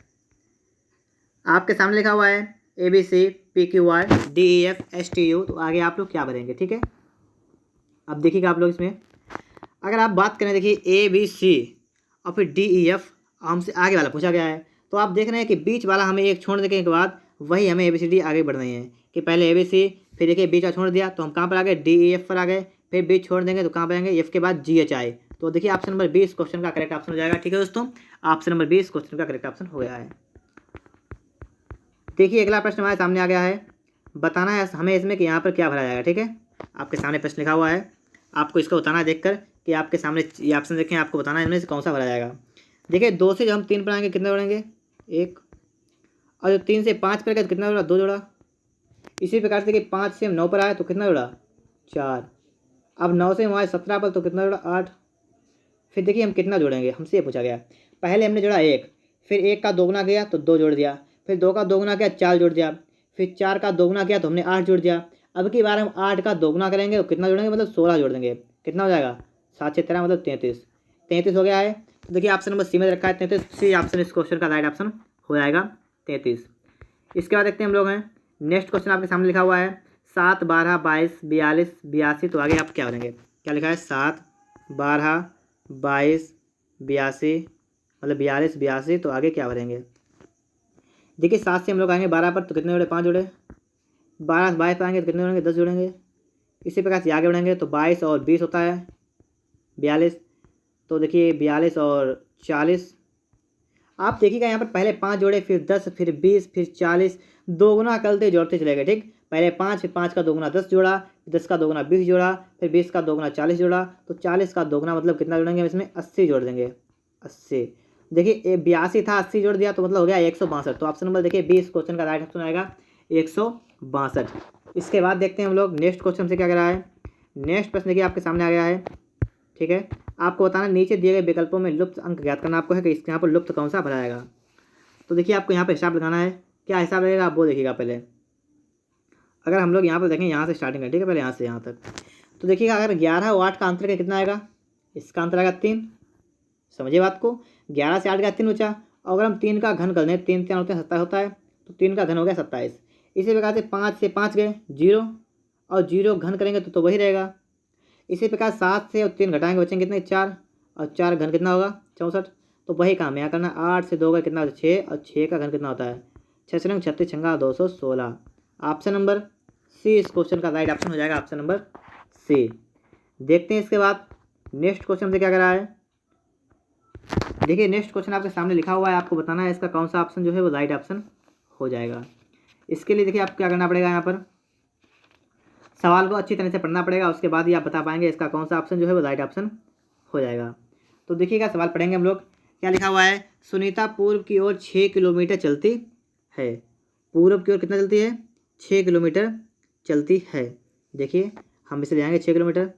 आपके सामने लिखा हुआ है ABC PQR DEF STU, तो आगे आप लोग क्या भरेंगे। ठीक है। अब देखिएगा आप लोग इसमें अगर आप बात करें, देखिए ABC और फिर DEF हमसे आगे वाला पूछा गया है, तो आप देख रहे हैं कि बीच वाला हमें एक छोड़ने के बाद वही हमें ABCD आगे बढ़ रही है कि पहले ABC, फिर देखिए बीच का छोड़ दिया तो हम कहाँ पर आ गए DEF पर आ गए, फिर बीच छोड़ देंगे तो कहाँ पर आएंगे F के बाद GHI। तो देखिए ऑप्शन नंबर 20 क्वेश्चन का करेक्ट ऑप्शन हो जाएगा। ठीक है दोस्तों, ऑप्शन नंबर 20 क्वेश्चन का करेक्ट ऑप्शन हो गया है। देखिए अगला प्रश्न हमारे सामने आ गया है, बताना है हमें इसमें कि यहाँ पर क्या भरा जाएगा। ठीक है। आपके सामने प्रश्न लिखा हुआ है, आपको इसको बताना है देखकर कि आपके सामने ये ऑप्शन देखें, आपको बताना है इनमें से कौन सा भरा जाएगा। देखिए 2 से जब हम 3 पर आएंगे कितने जोड़ेंगे 1, और जब 3 से 5 पर गए तो कितना जोड़ा 2 जोड़ा। इसी प्रकार से देखिए 5 से हम 9 पर आए तो कितना जोड़ा 4, अब 9 से हमारे 17 पर तो कितना जोड़ा 8। फिर देखिए हम कितना जोड़ेंगे, हमसे ये पूछा गया। पहले हमने जोड़ा 1, फिर 1 का दोगुना किया तो 2 जोड़ दिया, फिर 2 का दोगुना किया 4 जोड़ दिया, फिर 4 का दोगुना किया तो हमने 8 जोड़ दिया। अब की बार हम 8 का दोगुना करेंगे तो कितना जोड़ेंगे, मतलब 16 जोड़ देंगे। कितना हो जाएगा 7 से 13 मतलब 33। 33 हो गया है। तो देखिए ऑप्शन नंबर सी में रखा है 33, सी ऑप्शन इस क्वेश्चन का राइट ऑप्शन हो जाएगा 33। इसके बाद देखते हैं हम लोग हैं नेक्स्ट क्वेश्चन आपके सामने लिखा हुआ है 7, 12, 22, 42, 82। तो आगे आप क्या करेंगे, क्या लिखा है 7, 12, 22, 82 मतलब 42, 82। तो आगे क्या भरेंगे, देखिए 7 से हम लोग आएंगे 12 पर तो कितने जोड़े 5 जोड़े, 12 से 22 पर आएंगे तो कितने जोड़ेंगे 10 जोड़ेंगे। इसी प्रकार से आगे बढ़ेंगे तो 22 और 20 होता है 42। तो देखिए 42 और 40, आप देखिएगा यहाँ पर पहले 5 जोड़े फिर 10 फिर 20 फिर 40, दोगुना करते जोड़ते चले गए। ठीक, पहले 5 फिर 5 का दोगुना 10 जोड़ा, 10 का दोगुना 20 जोड़ा, फिर 20 का दोगुना 40 जोड़ा। तो 40 का दोगुना मतलब कितना जोड़ेंगे, इसमें 80 जोड़ देंगे 80। देखिए 82 था 80 जोड़ दिया तो मतलब हो गया 162। तो ऑप्शन नंबर देखिए 20 क्वेश्चन का राइट ऑप्शन आएगा 162। इसके बाद देखते हैं हम लोग नेक्स्ट क्वेश्चन से क्या करा है। नेक्स्ट प्रश्न देखिए आपके सामने आ गया है। ठीक है, आपको बताना नीचे दिए गए विकल्पों में लुप्त अंक ज्ञात करना आपको है कि इसके यहाँ पर लुप्त कौन सा भरा जाएगा। तो देखिए आपको यहाँ पर हिसाब लगाना है, क्या हिसाब लगेगा आप वो देखिएगा पहले। अगर हम लोग यहाँ पर देखें, यहाँ से स्टार्टिंग है, ठीक है, पहले यहाँ से यहाँ तक। तो देखिएगा अगर 11 और 8 का अंतर कितना आएगा, इसका अंतर आएगा 3। समझिए बात को, 11 से 8 का 3 बचा। और अगर हम 3 का घन कर दें, 3 3 होते हैं 27 होता है, तो 3 का घन हो गया 27। इसी प्रकार से 5 से 5 गए 0, और 0 घन करेंगे तो वही रहेगा। इसी प्रकार 7 से और 3 घटाएंगे बचेंगे कितने 4, और 4 घन कितना होगा 64। तो वही काम यहाँ करना, 8 से 2 का कितना होता है 6, और 6 का घन कितना होता है 6 से 36 छंगा 216। ऑप्शन नंबर सी इस क्वेश्चन का राइट ऑप्शन हो जाएगा, ऑप्शन नंबर सी। देखते हैं इसके बाद नेक्स्ट क्वेश्चन से क्या करा है। देखिए नेक्स्ट क्वेश्चन आपके सामने लिखा हुआ है, आपको बताना है इसका कौन सा ऑप्शन जो है वो राइट ऑप्शन हो जाएगा। इसके लिए देखिए आपको क्या करना पड़ेगा, यहाँ पर सवाल को अच्छी तरह से पढ़ना पड़ेगा, उसके बाद ही आप बता पाएंगे इसका कौन सा ऑप्शन जो है वो राइट ऑप्शन हो जाएगा। तो देखिएगा सवाल पढ़ेंगे हम लोग, क्या लिखा हुआ है। सुनीता पूर्व की ओर 6 किलोमीटर चलती है। पूर्व की ओर कितना चलती है 6 किलोमीटर चलती है। देखिए हम इसे ले आएंगे 6 किलोमीटर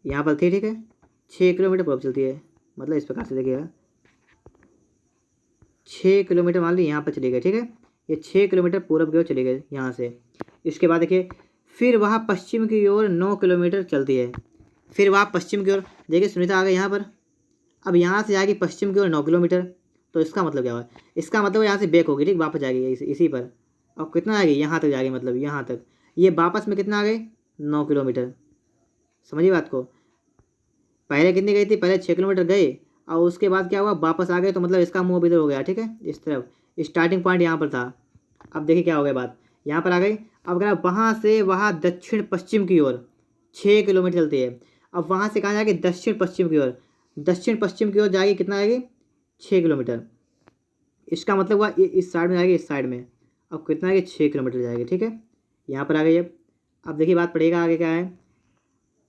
यहाँ पर थी, ठीक है, 6 किलोमीटर पूर्व चलती है, मतलब इस प्रकार से देखिएगा 6 किलोमीटर मान ली यहाँ पर चली गई, ठीक है, ये 6 किलोमीटर पूर्व की ओर चली गई यहाँ से। इसके बाद देखिए फिर वह पश्चिम की ओर 9 किलोमीटर चलती है। फिर वह पश्चिम की ओर, देखिए सुनीता आ गई यहाँ पर, अब यहाँ से जाएगी पश्चिम की ओर 9 किलोमीटर। तो इसका मतलब क्या हुआ, इसका मतलब यहाँ से बैक होगी, ठीक, वापस जाएगी इसी पर। अब कितना आएगी यहाँ तक जाएगी, मतलब यहाँ तक, ये वापस में कितना आ गई 9 किलोमीटर। समझिए बात को, पहले कितनी गई थी, पहले 6 किलोमीटर गए और उसके बाद क्या हुआ वापस आ गए, तो मतलब इसका मुँह इधर हो गया, ठीक है, इस तरफ। स्टार्टिंग पॉइंट यहाँ पर था, अब देखिए क्या हो गया बात, यहाँ पर आ गई। अब अगर वहाँ से वहाँ दक्षिण पश्चिम की ओर 6 किलोमीटर चलती है। अब वहाँ से कहाँ जाएगी दक्षिण पश्चिम की ओर, दक्षिण पश्चिम की ओर जाएगी, कितना आएगी 6 किलोमीटर। इसका मतलब हुआ इस साइड में जाएगी, इस साइड में। अब कितना आएगी 6 किलोमीटर जाएगी, ठीक है, यहाँ पर आ गई। अब देखिए बात पड़ेगा आगे क्या है।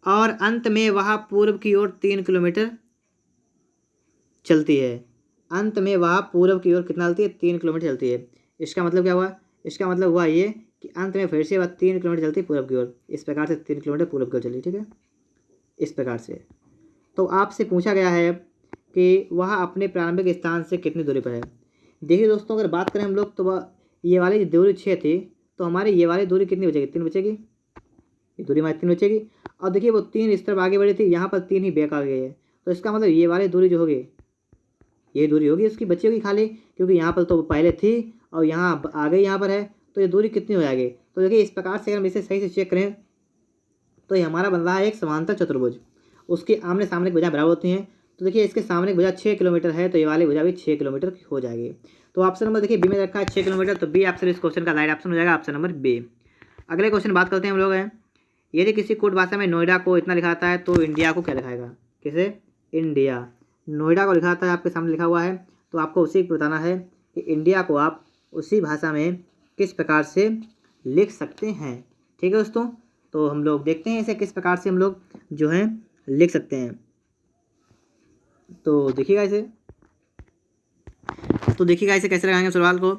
और अंत में वह पूर्व की ओर 3 किलोमीटर चलती है। अंत में वह पूर्व की ओर कितना चलती है 3 किलोमीटर चलती है। इसका मतलब क्या हुआ, इसका मतलब हुआ ये कि अंत में फिर से वह 3 किलोमीटर चलती है पूर्व की ओर। इस प्रकार से 3 किलोमीटर पूर्व की ओर चली, ठीक है, इस प्रकार से। तो आपसे पूछा गया है कि वह अपने प्रारंभिक स्थान से कितनी दूरी पर है। देखिए दोस्तों अगर बात करें हम लोग तो वह ये वाली दूरी 6 थी, तो हमारी ये वाली दूरी कितनी बचेगी 3 बचेगी, ये दूरी हमारी 3 बचेगी। और देखिए वो 3 इस तरफ आगे बढ़ी थी, यहाँ पर 3 ही बैक आ गई है। तो इसका मतलब ये वाली दूरी जो होगी, ये दूरी होगी उसकी बची होगी खाली, क्योंकि यहाँ पर तो पहले थी और यहाँ आ गई, यहाँ पर है, तो ये दूरी कितनी हो जाएगी। तो देखिए इस प्रकार से अगर हम इसे सही से चेक करें तो ये हमारा बन रहा है एक समांतर चतुर्भुज, उसके आमने सामने की भुजा बराबर होती हैं। तो देखिए इसके सामने की भुजा 6 किलोमीटर है, तो ये वाली भुजा भी 6 किलोमीटर की हो जाएगी। तो ऑप्शन नंबर देखिए बी में रखा है 6 किलोमीटर, तो बी ऑप्शन इस क्वेश्चन का राइट ऑप्शन हो जाएगा, ऑप्शन नंबर बी। अगले क्वेश्चन बात करते हैं हम लोग हैं, यदि किसी कोड भाषा में नोएडा को इतना लिखाता है तो इंडिया को क्या लिखाएगा, किसे इंडिया, नोएडा को लिखाता है आपके सामने लिखा हुआ है, तो आपको उसी को बताना है कि इंडिया को आप उसी भाषा में किस प्रकार से लिख सकते हैं। ठीक है दोस्तों, तो हम लोग देखते हैं इसे किस प्रकार से हम लोग जो है लिख सकते हैं। तो देखिएगा इसे, कैसे लगाएंगे सवाल को,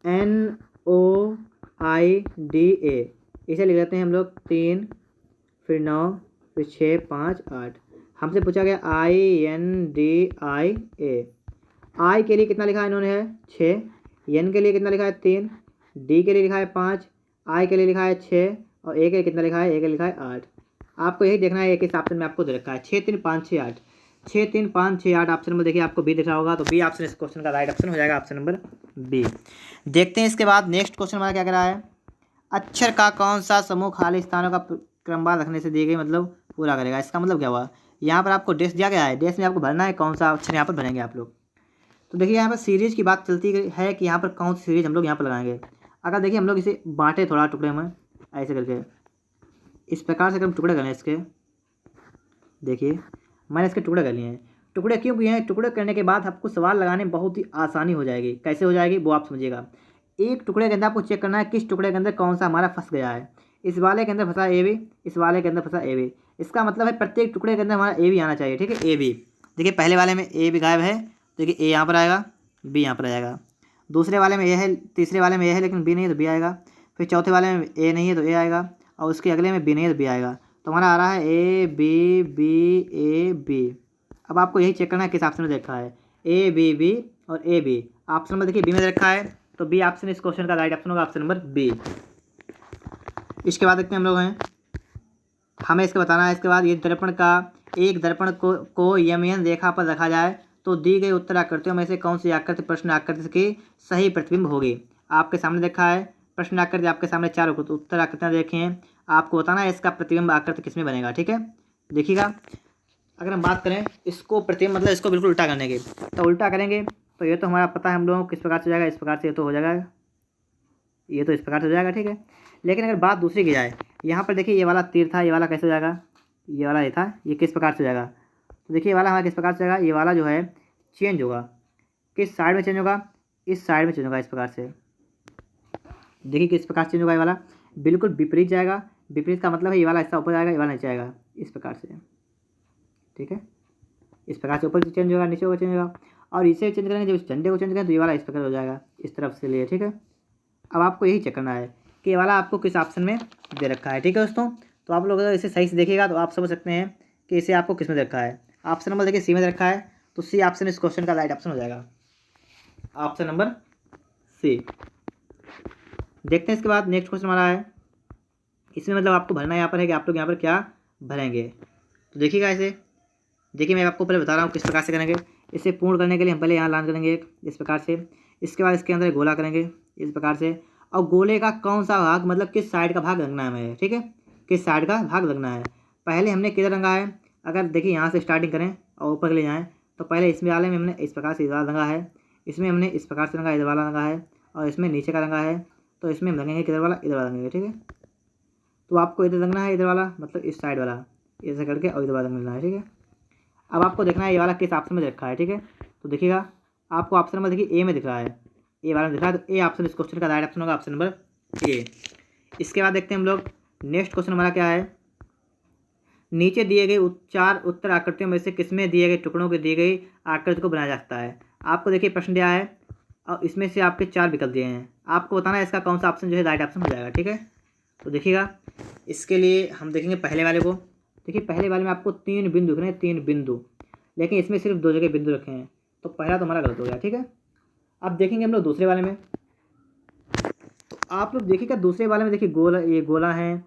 NOIDA इसे लिख लेते हैं हम लोग 3 फिर 9, फिर 6, 5, 8। हमसे पूछा गया INDIA। आई के लिए कितना लिखा है इन्होंने है 6, एन के लिए कितना लिखा है 3, डी के लिए लिखा है 5, आई के लिए लिखा है 6 और ए के लिए कितना लिखा है, ए के लिए लिखा है 8। आपको यही देखना है, एक इस ऑप्शन में आपको दे रखा है 6, 3, 5, 6, 8। 6, 3, 5, 6, 8 ऑप्शन में देखिए आपको बी दिख रहा होगा, तो बी ऑप्शन इस क्वेश्चन का राइट ऑप्शन हो जाएगा, ऑप्शन नंबर बी। देखते हैं इसके बाद नेक्स्ट क्वेश्चन हमारा क्या कह रहा है। अक्षर का कौन सा समूह खाली स्थानों का क्रमवार रखने से दी गई मतलब पूरा करेगा। इसका मतलब क्या हुआ, यहाँ पर आपको डेश दिया गया है, डेश में आपको भरना है कौन सा अक्षर यहाँ पर भरेंगे आप लोग। तो देखिए यहाँ पर सीरीज की बात चलती है कि यहाँ पर कौन सी सीरीज हम लोग यहाँ पर लगाएंगे। अगर देखिए हम लोग इसे बांटे थोड़ा टुकड़े में ऐसे करके, इस प्रकार से अगर हम टुकड़े करें इसके, देखिए मैंने इसके टुकड़े कर लिए हैं। टुकड़े क्यों किए हैं, टुकड़े करने के बाद आपको सवाल लगाने में बहुत ही आसानी हो जाएगी। कैसे हो जाएगी वो आप समझिएगा। एक टुकड़े के अंदर आपको चेक करना है किस टुकड़े के अंदर कौन सा हमारा फंस गया है। इस वाले के अंदर फंसा ए बी, इस वाले के अंदर फंसा ए बी। इसका मतलब है प्रत्येक टुकड़े के अंदर हमारा ए बी आना चाहिए, ठीक है, ए बी। देखिए पहले वाले में ए बी गायब है, देखिए ए यहाँ पर आएगा, बी यहाँ पर आ जाएगा। दूसरे वाले में ए है, तीसरे वाले में ए है लेकिन बी नहीं है तो बी आएगा। फिर चौथे वाले में ए नहीं है तो ए आएगा, और उसके अगले में बी नहीं है तो बी आएगा। तो हमारा आ रहा है A B B A B. अब आपको यही चेक करना है किस ऑप्शन में देखा है, ए बी बी और ए बी। ऑप्शन में देखिए बी में रखा है, तो बी ऑप्शन इस क्वेश्चन का राइट ऑप्शन होगा, ऑप्शन नंबर बी। इसके बाद देखते हैं हम लोग हैं, हमें इसके बताना है। इसके बाद ये दर्पण का एक दर्पण को यमयन रेखा पर रखा जाए तो दी गई उत्तर आकृतियों में से कौन सी आकृति प्रश्न आकृति की सही प्रतिबिंब होगी। आपके सामने देखा है प्रश्न आकृति, आपके सामने 4 उत्तर आकृतियाँ देखी हैं, आपको बताना है इसका प्रतिबिंब आकृति किसमें बनेगा, ठीक है। देखिएगा अगर हम बात करें इसको प्रतिबिंब मतलब इसको बिल्कुल उल्टा करने की, तो उल्टा करेंगे तो ये तो हमारा पता है हम लोगों को किस प्रकार से जाएगा, इस प्रकार से ये तो हो जाएगा, ये तो इस प्रकार से हो जाएगा, ठीक है। लेकिन अगर बात दूसरी की जाए, यहाँ पर देखिए ये वाला तीर था, ये वाला कैसे हो जाएगा, ये वाला ये था, ये किस प्रकार से हो जाएगा। तो देखिए ये वाला हमारा किस प्रकार से जाएगा, ये वाला जो है चेंज होगा, किस साइड में चेंज होगा, इस साइड में चेंज होगा, इस प्रकार से। देखिए किस प्रकार से चेंज होगा, ये वाला बिल्कुल विपरीत जाएगा। विपरीत का मतलब है ये वाला हिस्सा ऊपर जाएगा, ये वाला नीचे आएगा, इस प्रकार से, ठीक है। इस प्रकार से ऊपर चेंज होगा, नीचे होगा चेंज होगा, और इसे चेंज करेंगे जब इस झंडे को चेंज करेंगे तो ये वाला इस प्रकार हो जाएगा, इस तरफ से लिए, ठीक है। अब आपको यही चेक करना है कि ये वाला आपको किस ऑप्शन में दे रखा है, ठीक है दोस्तों। तो आप लोग अगर इसे सही से देखिएगा तो आप समझ सकते हैं कि इसे आपको किस में दे रखा है। ऑप्शन नंबर देखिए सी में दे रखा है, तो सी ऑप्शन इस क्वेश्चन का राइट ऑप्शन हो जाएगा, ऑप्शन नंबर सी। देखते हैं इसके बाद नेक्स्ट क्वेश्चन हमारा है, इसमें मतलब आपको भरना यहाँ पर है कि आप लोग यहाँ पर क्या भरेंगे। तो देखिएगा इसे, देखिए मैं आपको पहले बता रहा हूँ किस प्रकार से करेंगे। इसे पूर्ण करने के लिए हम पहले यहाँ लाइन करेंगे एक इस प्रकार से, इसके बाद इसके अंदर गोला करेंगे इस प्रकार से, और गोले का कौन सा भाग मतलब किस साइड का भाग रंगना है हमें, ठीक है, किस साइड का भाग रंगना है। पहले हमने किधर रंगा है, अगर देखिए यहाँ से स्टार्टिंग करें और ऊपर ले जाएँ तो पहले इसमें वाले में हमने इस प्रकार से इधर रंगा है, इसमें हमने इस प्रकार से रंगा, इधर वाला रंगा है, और इसमें नीचे का रंगा है, तो इसमें हम रंगेंगे किधर वाला, इधर वाला रंगेंगे, ठीक है। तो आपको इधर रंगना है, इधर वाला मतलब इस साइड वाला ऐसे करके, और इधर वाला रंगना है, ठीक है। अब आपको देखना है ये वाला किस ऑप्शन में रखा है, ठीक है। तो देखिएगा आपको ऑप्शन नंबर देखिए ए में दिख रहा है, ए वाला में दिख रहा है, तो ए ऑप्शन इस क्वेश्चन का राइट ऑप्शन होगा, ऑप्शन नंबर ए। इसके बाद देखते हैं हम लोग नेक्स्ट क्वेश्चन हमारा क्या है। नीचे दिए गए 4 उत्तर आकृतियों में से किसमें दिए गए टुकड़ों के दी गई आकृति को बनाया जा सकता है। आपको देखिए प्रश्न दिया है और इसमें से आपके 4 विकल्प दिए हैं, आपको बताना है इसका कौन सा ऑप्शन जो है राइट ऑप्शन हो जाएगा, ठीक है। तो देखिएगा इसके लिए हम देखेंगे पहले वाले को। देखिए पहले वाले में आपको 3 बिंदु दिख रहे हैं, 3 बिंदु, लेकिन इसमें सिर्फ 2 जगह बिंदु रखे हैं, तो पहला तो हमारा गलत हो गया, ठीक है। अब देखेंगे हम लोग दूसरे वाले में, तो आप लोग देखिएगा दूसरे वाले में देखिए गोला, ये गोला है,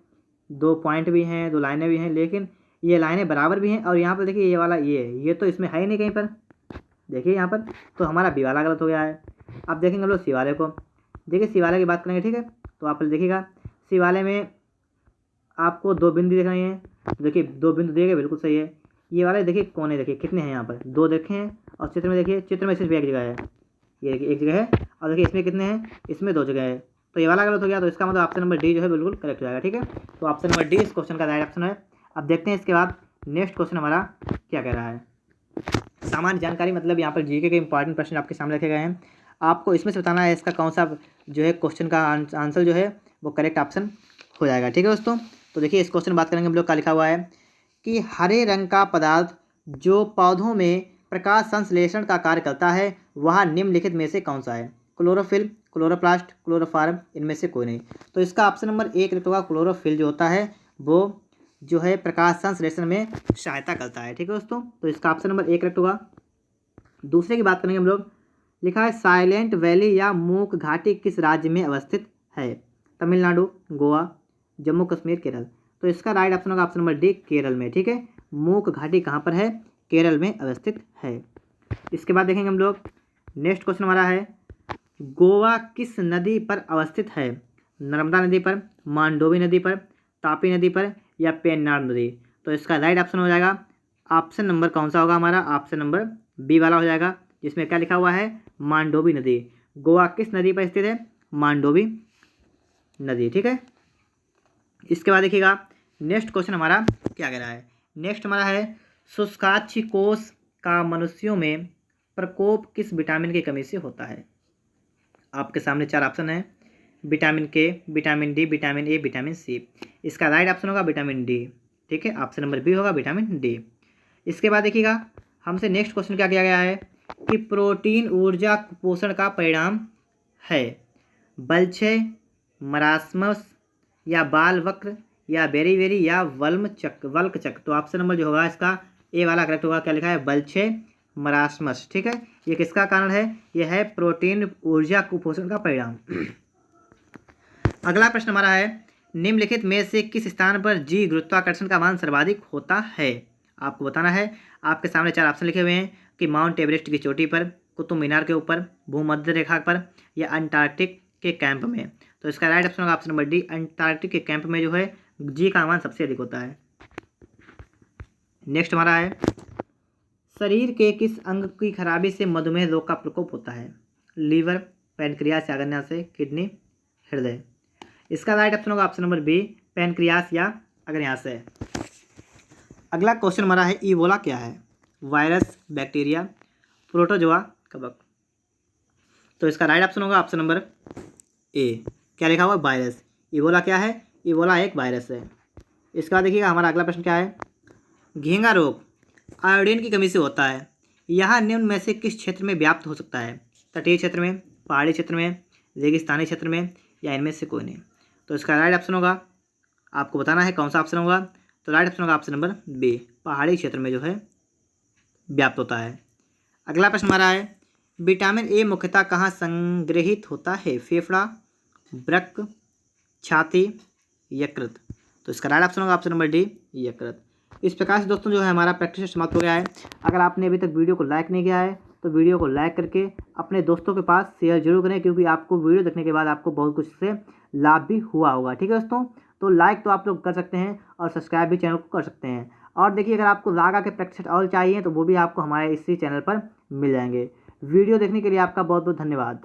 2 पॉइंट भी हैं, 2 लाइनें भी हैं, लेकिन ये लाइनें बराबर भी हैं, और यहाँ पर देखिए ये वाला ये तो इसमें है ही नहीं कहीं पर, देखिए यहाँ पर, तो हमारा बी वाला गलत हो गया है। अब देखेंगे हम लोग सी वाले को, देखिए सी वाले की बात करेंगे, ठीक है। तो आप देखिएगा सी वाले में आपको 2 बिंदु दिख रहे हैं, देखिए 2 बिंदु दिए गए, बिल्कुल सही है। ये वाले देखिए कोने देखिए कितने हैं, यहाँ पर 2 देखे हैं, और चित्र में देखिए, चित्र में सिर्फ एक जगह है, ये देखिए एक जगह है, और देखिए इसमें कितने हैं, इसमें 2 जगह है, तो ये वाला गलत हो गया। तो इसका मतलब ऑप्शन नंबर डी जो है बिल्कुल करेक्ट हो जाएगा, ठीक है। तो ऑप्शन नंबर डी इस क्वेश्चन का राइट ऑप्शन है। अब देखते हैं इसके बाद नेक्स्ट क्वेश्चन हमारा क्या कह रहा है। सामान्य जानकारी मतलब यहाँ पर जीके के इंपॉर्टेंट प्रश्न आपके सामने रखे गए हैं, आपको इसमें से बताना है इसका कौन सा जो है क्वेश्चन का आंसर जो है वो करेक्ट ऑप्शन हो जाएगा, ठीक है दोस्तों। तो देखिए इस क्वेश्चन बात करेंगे हम लोग का लिखा हुआ है कि हरे रंग का पदार्थ जो पौधों में प्रकाश संश्लेषण का कार्य करता है वह निम्नलिखित में से कौन सा है। क्लोरोफिल, क्लोरोप्लास्ट, क्लोरोफार्म, इनमें से कोई नहीं। तो इसका ऑप्शन नंबर 1 लिखा होगा, क्लोरोफिल जो होता है वो जो है प्रकाश संश्लेषण में सहायता करता है। ठीक है दोस्तों, तो इसका ऑप्शन नंबर 1 करेक्ट होगा। दूसरे की बात करेंगे हम लोग। लिखा है साइलेंट वैली या मूक घाटी किस राज्य में अवस्थित है? तमिलनाडु, गोवा, जम्मू कश्मीर, केरल। तो इसका राइट ऑप्शन होगा ऑप्शन नंबर डी, केरल में। ठीक है, मूक घाटी कहाँ पर है? केरल में अवस्थित है। इसके बाद देखेंगे हम लोग। नेक्स्ट क्वेश्चन हमारा है, गोवा किस नदी पर अवस्थित है? नर्मदा नदी पर, मांडोवी नदी पर, तापी नदी पर या पेन्नार नदी। तो इसका राइट ऑप्शन हो जाएगा ऑप्शन नंबर कौन सा होगा हमारा? ऑप्शन नंबर बी वाला हो जाएगा, जिसमें क्या लिखा हुआ है? मांडोवी नदी। गोवा किस नदी पर स्थित है? मांडोवी नदी। ठीक है, इसके बाद देखिएगा नेक्स्ट क्वेश्चन हमारा क्या कह रहा है। नेक्स्ट हमारा है, शुष्काक्षी कोष का मनुष्यों में प्रकोप किस विटामिन की कमी से होता है? आपके सामने 4 ऑप्शन है, vitamin K, vitamin D, vitamin A, vitamin C. इसका राइट ऑप्शन होगा विटामिन डी। ठीक है, ऑप्शन नंबर बी होगा विटामिन डी। इसके बाद देखिएगा हमसे नेक्स्ट क्वेश्चन क्या किया गया है कि प्रोटीन ऊर्जा कुपोषण का परिणाम है? बलक्षय, मरासमस या बाल वक्र या बेरी या वल्क चक्र। तो ऑप्शन नंबर जो होगा इसका ए वाला करेक्ट होगा। क्या लिखा है? बलक्षय, मरासमस। ठीक है, ये किसका कारण है? ये है प्रोटीन ऊर्जा कुपोषण का परिणाम। अगला प्रश्न हमारा है, निम्नलिखित में से किस स्थान पर जी गुरुत्वाकर्षण का मान सर्वाधिक होता है? आपको बताना है। आपके सामने 4 ऑप्शन लिखे हुए हैं कि माउंट एवरेस्ट की चोटी पर, कुतुब मीनार के ऊपर, भूमध्य रेखा पर या अंटार्कटिक के कैंप में। तो इसका राइट ऑप्शन होगा ऑप्शन नंबर डी, अंटार्कटिक के कैंप में जो है जी का मान सबसे अधिक होता है। नेक्स्ट हमारा है, शरीर के किस अंग की खराबी से मधुमेह रोग का प्रकोप होता है? लीवर, पैनक्रियास या अग्न्याशय, किडनी, हृदय। इसका राइट ऑप्शन होगा ऑप्शन नंबर बी, पैनक्रियास या अग्न्याशय। अगला क्वेश्चन हमारा है, इबोला क्या है? वायरस, बैक्टीरिया, प्रोटोजोआ, कवक। तो इसका राइट ऑप्शन होगा ऑप्शन नंबर ए। क्या लिखा हुआ? वायरस। इबोला क्या है? इबोला एक वायरस है। इसके बाद देखिएगा हमारा अगला प्रश्न क्या है, घेंगा रोग आयोडीन की कमी से होता है। यह निम्न में से किस क्षेत्र में व्याप्त हो सकता है? तटीय क्षेत्र में, पहाड़ी क्षेत्र में, रेगिस्तानी क्षेत्र में या इनमें से कोई नहीं। तो इसका राइट ऑप्शन होगा, आपको बताना है कौन सा ऑप्शन होगा। तो राइट ऑप्शन होगा ऑप्शन नंबर बी, पहाड़ी क्षेत्र में जो है व्याप्त होता है। अगला प्रश्न हमारा है, विटामिन ए मुख्यतः कहाँ संग्रहित होता है? फेफड़ा, वृक्क, छाती, यकृत। तो इसका राइट ऑप्शन होगा ऑप्शन नंबर डी, यकृत। इस प्रकार से दोस्तों जो है हमारा प्रैक्टिस समाप्त हो गया है। अगर आपने अभी तक वीडियो को लाइक नहीं किया है तो वीडियो को लाइक करके अपने दोस्तों के पास शेयर जरूर करें, क्योंकि आपको वीडियो देखने के बाद आपको बहुत कुछ से लाभ भी हुआ होगा। ठीक है दोस्तों, तो लाइक तो आप लोग कर सकते हैं और सब्सक्राइब भी चैनल को कर सकते हैं। और देखिए, अगर आपको रागा के प्रैक्टिस और चाहिए तो वो भी आपको हमारे इसी चैनल पर मिल जाएंगे। वीडियो देखने के लिए आपका बहुत बहुत धन्यवाद।